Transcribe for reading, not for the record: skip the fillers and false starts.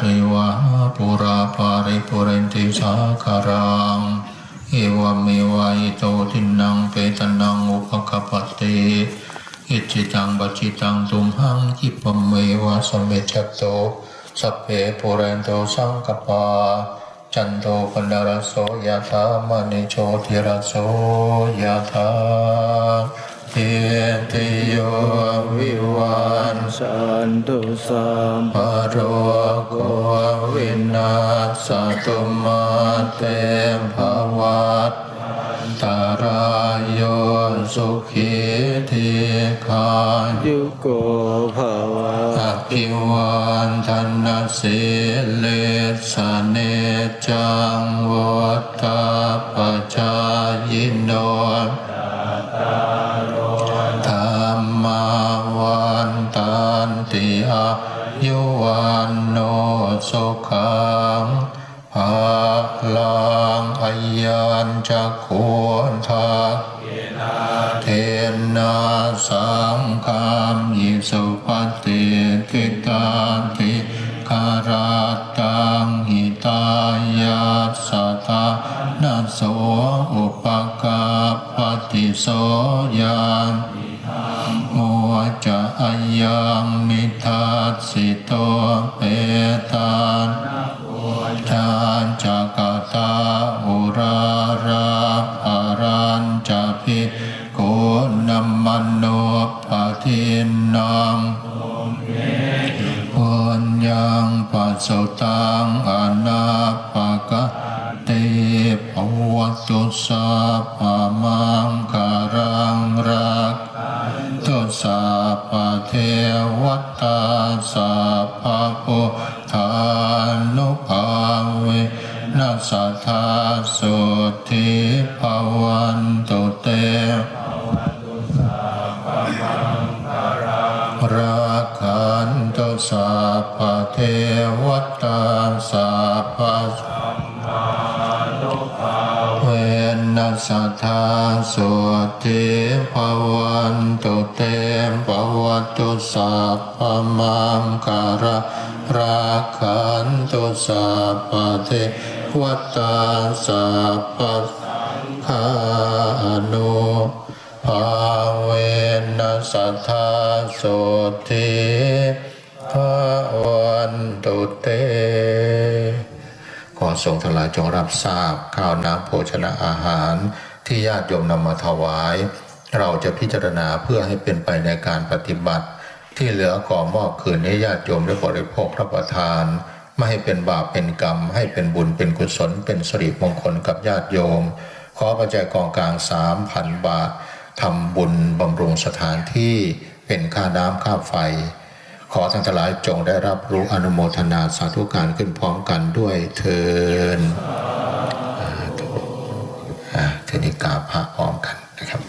ริวะปุราปาริปุเรนติสาคารังเอวเมวะอิโตทินังเปตนังอุปกปปติอิจิตังปัจิตังตุมหังคิปะเมวะสมเมจัตโตสัพเพปุเรนโตสังกปาจันโทปนรสโสยะถามณิโชติรสโสยะถาเอติโยวิวันสันตุสัมปโรโควินาศตุมาเตภวัตตารายโยสุขีทีขายุโกภวะอภิวันทนาสิเลสเนจังวัฏฏาปจายโนธรรมาวันตันติอายุวันโนสุขังภาลังอายัญจะโคนทักเทนะสังฆามิสุปฏิทิตาทิคาราตังหิตายาสัทธานาโสอุปกาปฏิโสยานโมจะอายังมิทัสสิโตเปตานชาจักตาอุราราภารัญจะพิโกนัมมโนปะทินังปุญญังปัสสุตังอนาปกติภวตุสัพพมังคารังรักตุสัพพเทวตาสัพพพุทธานุภาเวนัสสัทธาสุทิภวันตุเตรักขันตุสัพพเทวตาสัพพเวนัสสัทธาสุทิภวันตุเตภวตุสัพพมังคาระรักขันตุสัพพเทวตาสัพพคานุภาเวนัสสัทธาสุทิภวันตุเตขอทรงทั้งหลายจงรับทราบข้าวน้ำโภชนะอาหารที่ญาติโยมนำมาถวายเราจะพิจารณาเพื่อให้เป็นไปในการปฏิบัติที่เหลือขอมอบคืนให้ญาติโยมได้บริโภครับประทานไม่ให้เป็นบาปเป็นกรรมให้เป็นบุญเป็นกุศลเป็นสิริมงคลกับญาติโยมขอปัจจัยกองกลาง 3,000 บาททำบุญบำรุงสถานที่เป็นค่าน้ำค่าไฟขอท่านทั้งหลายจงได้รับรู้อนุโมทนาสาธุการขึ้นพร้อมกันด้วยเถิดเทนิกาพระพร้อมกันนะครับ